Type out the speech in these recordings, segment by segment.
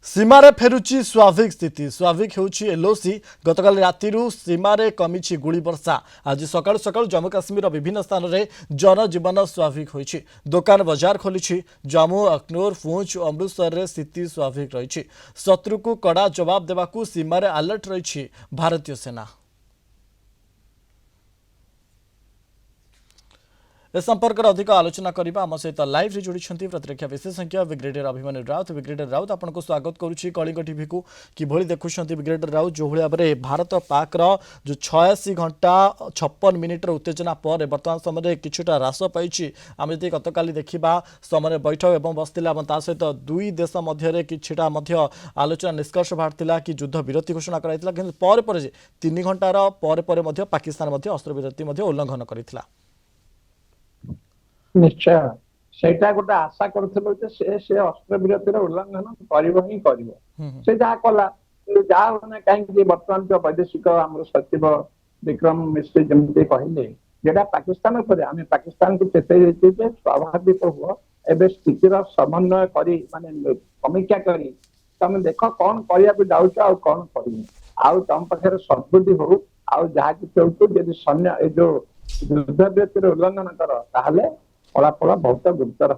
सीमारे फेरुची स्वाभाविक स्थिति स्वाभाविक होउछि एलओसी गतकाल रातिरु सीमारे कमिछि गुली वर्षा आज सकाळु सकाळु जम्मू काश्मीर विभिन्न स्थान रे जनजीवन स्वाभाविक होइछि दुकान बाजार खोलिछि जम्मू अखनूर पुंछ अमृतसर रे स्थिति स्वाभाविक रहिछि शत्रु को कड़ा जवाब देबाकू सीमारे अलर्ट रहिछि भारतीय सेना। ए संपर्क में अधिक आलोचना करबा आम सहित लाइव रे जोड़ी प्रतिरक्षा विशेषज्ञ ब्रिगेडियर अभिमन्यु राउत। ब्रिगेडियर राउत आपको स्वागत करुच्ची कलिंग टीवी को किभली देखुंत ब्रिगेडियर राउत जो भाव में भारत पाक जो 86 घंटा 56 मिनिटर उत्तेजना पर बर्तमान समय किछुटा ह्रास पाई आम जी गतकाली देखा समय बैठक और बसला सहित दुई देश मध्य किछुटा आलोचना निष्कर्ष बाहर कि युद्ध विरति घोषणा कराइथिला किंतु पर 3 घंटार पर पाकिस्तान अस्त्र विरति उल्लंघन करथिला। निश्चय सेटा गोटे आशा करथिलो जे से अस्त्र विरतिर उल्लंघन करिवो ही करिवो से जा कला जा होने काहे वर्तमान जो वैदेशिक हमर सचिव विक्रम मिश्र जमते कहले जेडा पाकिस्तान पर आमे पाकिस्तान को चेते जे स्वाभाविक हुआ एबे स्थितिर समन्वय करी माने समीक्षा करी तमे देखो कौन करिया को जाउछ आ कौन करिनी आ तम पाखे सद्बुद्धि हो आ जहा कि चलतो यदि सैन्य ए जो युद्ध विरतिर उल्लंघन कर ताहले फलाफल बहुत गुरुतर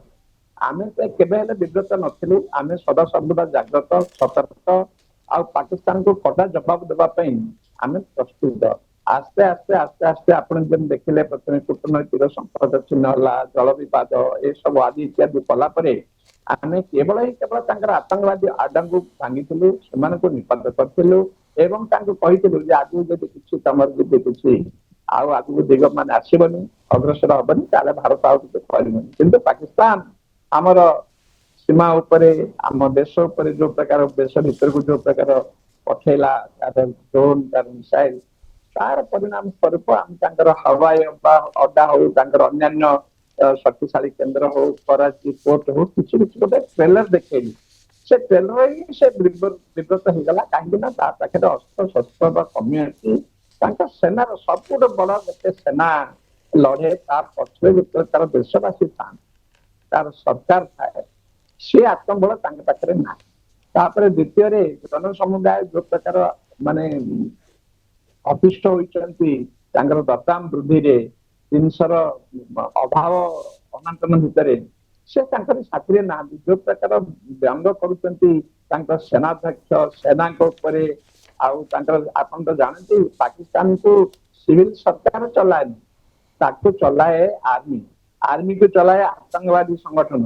आम केवे विब्रत नथिलु आम सदा सर्वदा जाग्रत सतर्क आ पाकिस्तान को कड़ा जवाब देवाई आम प्रस्तुत आस्ते आस्ते आस्ते आस्ते आपन जन देखिले प्रथम कूटनैतिक संपर्क चिन्ह जल विवाद ये सब आदि इत्यादि कलापर आम केवल आतंकवादी आडा को भांगी से निपात करूँ एवं कहूँ आगे जब किसी तमर किसी आगू दिग मान आसबनी अग्रसर हेनी ताले भारत आगे पाकिस्तान आमर सीमा उपरे आम देश उपरे जो प्रकार देश भीतर को जो प्रकार पठेला ड्रोन तार मिसाइल तार परिणाम स्वरूप आम हवाई अड्डा हो अन्य शक्तिशाली केन्द्र हो कराची पोर्ट हो किसी गोटे ट्रेलर देखली से ट्रेलर ही से विब्रत होगा कहीं पाखे अस्त्र शस्त्र कमी अच्छी सेनार सबुठ बड़ गोटे सेना लड़े तार पछरे तार देशवासी था तार सरकार थाए सी आत्मबल पाखे ना तापर द्वितीय जन समुदाय जो प्रकार माने अतिष्ठ होती दरदाम वृद्धि जिनसर अभाव अनाटन भितर से साथी ना जो प्रकार व्यंग कर सेनाध्यक्ष सेना आपन तो जानते पाकिस्तान को सिविल सरकार चलाए ताको चलाए आर्मी आर्मी को चलाए आतंकवादी संगठन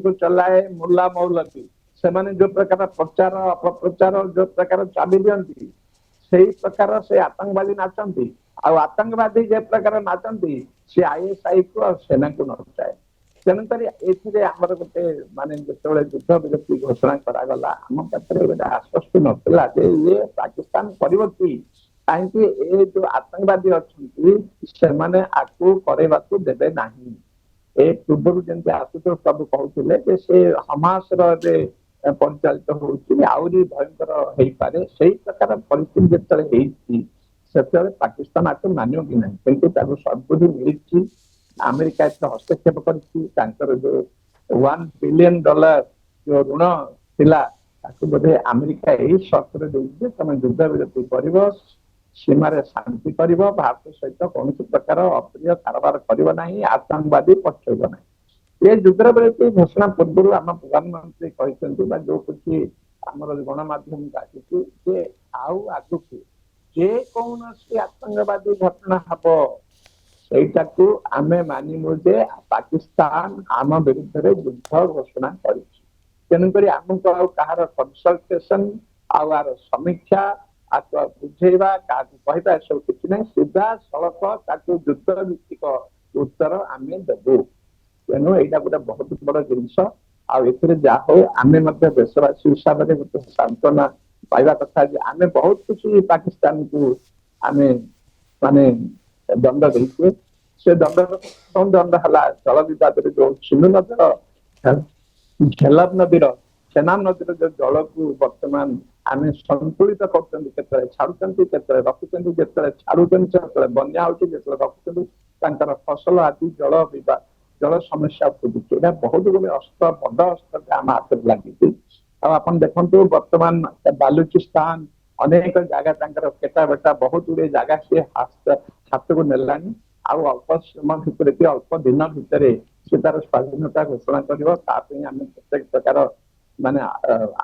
को चलाए मुल्ला मौलवी से माने जो प्रकार प्रचार अपप्रचार जो प्रकार चाबी दियंती से प्रकार से आतंकवादी नाचंती आतंकवादी जे प्रकार नाचंती से आईएसआई को सेना को नचाए तेणुकर एमर गोटे माने जो युद्ध विरति घोषणा करागला आम पाखे गोटे आश्वस्त नाला ये पाकिस्तान परवर्ती कहीं ए जो आतंकवादी अच्छा आकू करवाक देवे ना ए पूर्व जमी आशुतोष बाबू कहते से हमास परिचालित होरी भयंकर हो पारे से प्रकार परिस्थिति जो पाकिस्तान आपको मानियो कि ना कि सद्बुद्धि मिली अमेरिका हस्तक्षेप कर जो $1 बिलियन जो ऋण थिला बोधे अमेरिका यही शर्त तुम युद्ध विरति कर सीमार शांति कर भारत सहित कौन प्रकार अप्रिय कारबार करना आतंकवादी पछेब ना ये युद्ध विरति घोषणा पूर्व आम प्रधानमंत्री कहते जो कुछ आम गणमाध्यम आसी आगु जेकोसी आतंकवादी घटना हम सहीटा को आमे मानिमु जे पाकिस्तान आम विरुद्ध युद्ध घोषणा करुकर आमको कहार कंसल्टेशन आर समीक्षा आपको बुझेवा क्या कहवा सब किसी ना सीधा सड़क युद्ध भित्तिक उत्तर आम देवु तेणु यहाँ गोटे बहुत बड़ जिनस आम देशवासी हिसाब से गोटे सांत्वना पाइबा कथा आम बहुत कुछ पाकिस्तान को आम माने दंड देते से दंड है जल विवाद जो सिंधु नदीर झेलम नदीर सेनाब नदीर जो जल को बर्तमान आम संतुलित कर छाड़ुंट के रखुच्च जो छाड़ुं बन्या हो रखुच्च फसल आदि जल विवाद जल समस्या उपजुचे बहुत गुड़े अस्त्र बड़ अस्त्र आम हाथ लगी ଆଉ ଆପଣ ଦେଖନ୍ତୁ ବର୍ତ୍ତମାନ ବାଲୁଚିସ୍ତାନ ଅନେକ ଜାଗା ତାଙ୍କର କେଟା ବେଟା ବହୁତ ଗୁଡିଏ ଜାଗା ସିଏ ହାତକୁ ନେଲାଣି ଆଉ ଅଳ୍ପ ସମୟ ଭିତରେ କି ଅଳ୍ପ ଦିନ ଭିତରେ ସେ ତାର ସ୍ୱାଧୀନତା ଘୋଷଣା କରିବ ତା ପାଇଁ ଆମେ ପ୍ରତ୍ୟେକ ପ୍ରକାର ମାନେ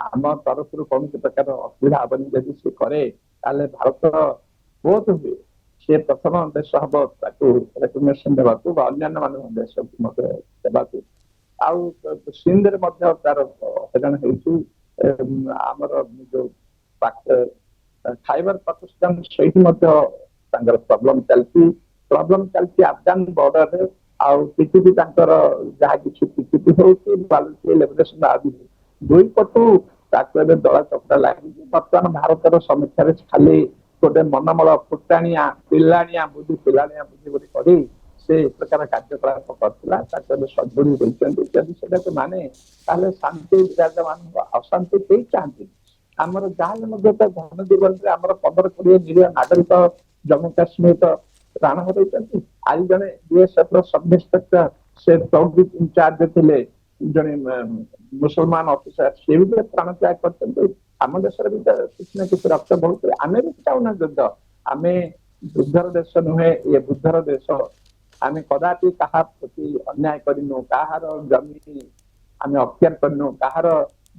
ଆମ ତରଫରୁ କୌଣସି ପ୍ରକାର ଅସୁବିଧା ହବନି ଯଦି ସେ କରେ ତାହେଲେ ଭାରତ ବହୁତ ହୁଏ ସେ ପ୍ରଥମ ଦେଶ ହବ ତାକୁ ରେକଗ୍ନେସନ ଦେବାକୁ ବା ଅନ୍ୟାନ୍ୟ ମାନଙ୍କ ଦେଶକୁ ମଧ୍ୟ ଦେବାକୁ ଆଉ ସିନ୍ଧରେ ମଧ୍ୟ ତାର ହଇରାଣ ହେଇଛି ଆମର ଯୋଉ ଖାଇବାର ପାକିସ୍ତାନ ସେଇଠି ମଧ୍ୟ ତାଙ୍କର ପ୍ରୋବ୍ଲେମ ଚାଲିଛି ଆଫଗାନ ବର୍ଡରରେ ଆଉ କିଛି ବି ତାଙ୍କର ଯାହା କିଛି କିଛି ହଉଛି ବାଲୁଚି ଲିବରେସନ ଆଦିରେ ଦୁଇ ପଟୁ ତାକୁ ଏବେ ଦଳା ଚକଟା ଲାଗିଛି ବର୍ତ୍ତମାନ ଭାରତର ସମୀକ୍ଷାରେ ଖାଲି ଗୋଟେ ମନମଳ ପିଲାଣିଆ ବୁଦ୍ଧି ବୋଲି କରି ସେ ଏ ପ୍ରକାର କାର୍ଯ୍ୟକଳାପ କରିଥିଲା ତାକୁ ଏବେ ସଦୁରି ଦେଇଛନ୍ତି ଯଦି ସେଟାକୁ ମାନେ ତାହେଲେ ଶାନ୍ତି ବିରାଜମାନ ହବ ଅଶାନ୍ତି କେହି ଚାହାନ୍ତି ଆମର ଯାହାହେଲେ ମଧ୍ୟ ତ ଧନ ଜୀବନରେ ଆମର 15-20 ନିରୀହ ନାଗରିକ ଜମ୍ମୁ କାଶ୍ମୀର ପ୍ରାଣ ହରାଇଛନ୍ତି ଆଜି ଜଣେ ବିଏସଏଫ ର ସବ୍ ଇନ୍ସପେକ୍ଟର ସେ ଚୌକି ଇନଚାର୍ଜ ଥିଲେ ଜଣେ ମୁସଲମାନ ଅଫିସର ସେ ବି ପ୍ରାଣ ତ୍ୟାଗ କରିଛନ୍ତି ଆମ ଦେଶରେ ବି କିଛି ନା କିଛି ରକ୍ତ ବହୁଛି ଆମେ ବି ଚାହୁଁନା ଯୁଦ୍ଧ ଆମେ ଯୁଦ୍ଧର ଦେଶ ନୁହେଁ ଇଏ ବୁଦ୍ଧର ଦେଶ ଆମେ କଦାପି କାହା ପ୍ରତି ଅନ୍ୟାୟ କରିନୁ କାହାର ଜମି ଆମେ ଅକ୍ତିଆର କରିନୁ କାହାର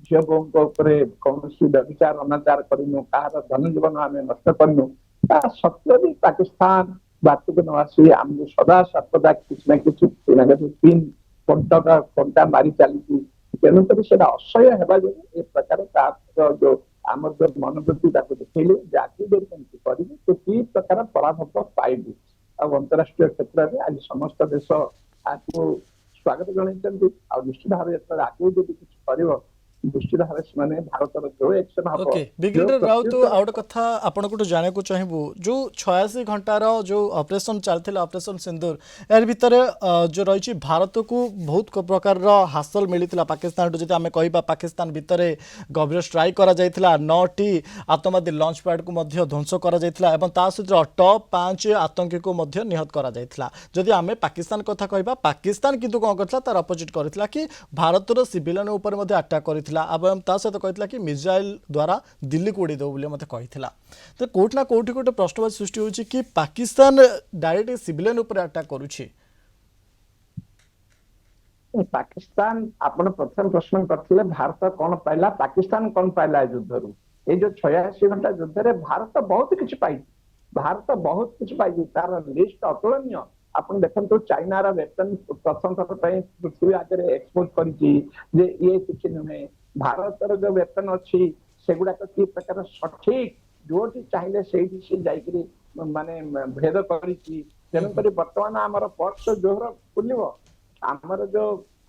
ଝିଅ ବୋଉଙ୍କ ଉପରେ କୌଣସି ବ୍ୟଭିଚାର ଅନାଚାର କରିନୁ କାହାର ଧନ ଜୀବନ ଆମେ ନଷ୍ଟ କରିନୁ ତା ସତ୍ତ୍ୱେ ବି ପାକିସ୍ତାନ ବାଟକୁ ନ ଆସି ଆମକୁ ସଦା ସର୍ବଦା କିଛି ନା କିଛି କଣ୍ଟା ମାରି ଚାଲିଛି ତେଣୁକରି ସେଟା ଅସହ୍ୟ ହେବା ଯୋଗୁଁ ଏ ପ୍ରକାର ତାର ଯୋଉ ଆମର ଯୋଉ ମନୋବୃତ୍ତି ତାକୁ ଦେଖେଇଲେ ଯେ ଆଜି ଯଦି କେମିତି କରିବୁ ତୁ କି ପ୍ରକାର ଫଳାଫଳ ପାଇବୁ ଆଉ ଅନ୍ତରାଷ୍ଟ୍ରୀୟ କ୍ଷେତ୍ରରେ ଆଜି ସମସ୍ତ ଦେଶ ଆକୁ ସ୍ୱାଗତ ଜଣାଇଛନ୍ତି ଆଉ ନିଶ୍ଚିତ ଭାବେ ଯେତେବେଳେ ଆଗକୁ ଯଦି କିଛି କରିବ ନିଶ୍ଚିତ ଭାବେ ସେମାନେ ଭାରତର ଯୋଉ ଏକ୍ସନ ହବ ओके ब्रिगेडियर राउत आउ गोटे कथा आपको जानकु चाहबू जो 86 घंटार जो ऑपरेशन चलता ऑपरेशन सिंदूर यार भितर जो रही भारत को बहुत प्रकार हासिल मिलता पाकिस्तान जब आम कह पाकिस्तान भितर गभीर स्ट्राइक करा 9टी आतंकवादी लॉन्च पैड को ध्वंस करा सहित टॉप 5 आतंकी को निहत करा जदि आम पाकिस्तान कथा कह पाकिस्तान किंतु कौन करता तार अपोजिट करथिला कि भारतर सिविलियन उपर अटैक करथिला एवं ता सहित कहथिला कि मिसाइल द्वारा दिल्ली को उड़ीदेव बोली मत कही तो कोट ना कोटी गोटे प्रश्नवाद सृष्टि होची कि पाकिस्तान डायरेक्ट सिविलियन उपर अटैक करुछि पाकिस्तान आपण प्रथम प्रश्न करथिले भारत कौन पाइला पाकिस्तान कौन पाइला युद्धरू ये जो 86 घंटा युद्ध रे भारत बहुत किछि पाई भारत बहुत किछि पाई तार लिस्ट अतुलनीय आपण देखंतु चाइना रा वेपन प्रथम थर पई पृथ्वी आगे एक्सपोर्ट करिछि जे ये किछि नुहे भारत रो जो वेपन अछि सेगुडा कि प्रकार सठिक जोटी चाहिए सेठी से जाइकरी माने भेद करिछि तेनु करी वर्तमान हमर पर्स जोहर खुलिबो आमर जो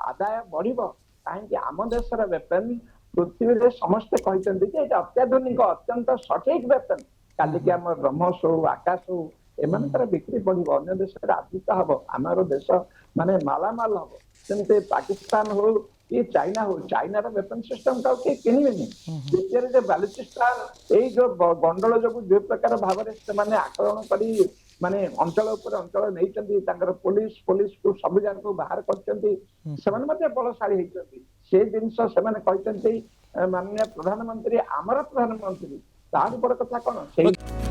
आदाय बढ़िबो काहे आम देशर वेपन पृथ्वी रे समस्त कहते कि अत्याधुनिक अत्यंत सठिक वेपन काली कि आम ब्रह्मोस हो आकाश हो एमानकर बिक्री बढ़िबो अन्य देश रे आदृत हबो आमर देश माने मालामाल हबो सेमते पाकिस्तान हो कि चाइना हो चाइना रो वेपन सिस्टम का के किनिबेनी द्वितीय जे बालुचिस्तान एई जो गंडल जो जे प्रकार भाबरे से माने आक्रमण करी माने अंचल ऊपर अंचल नहीं पुलिस को सब जगह को बाहर कर बलशाली होती से जिनस से माननीय प्रधानमंत्री आमर प्रधानमंत्री तार बड़ कथा कौन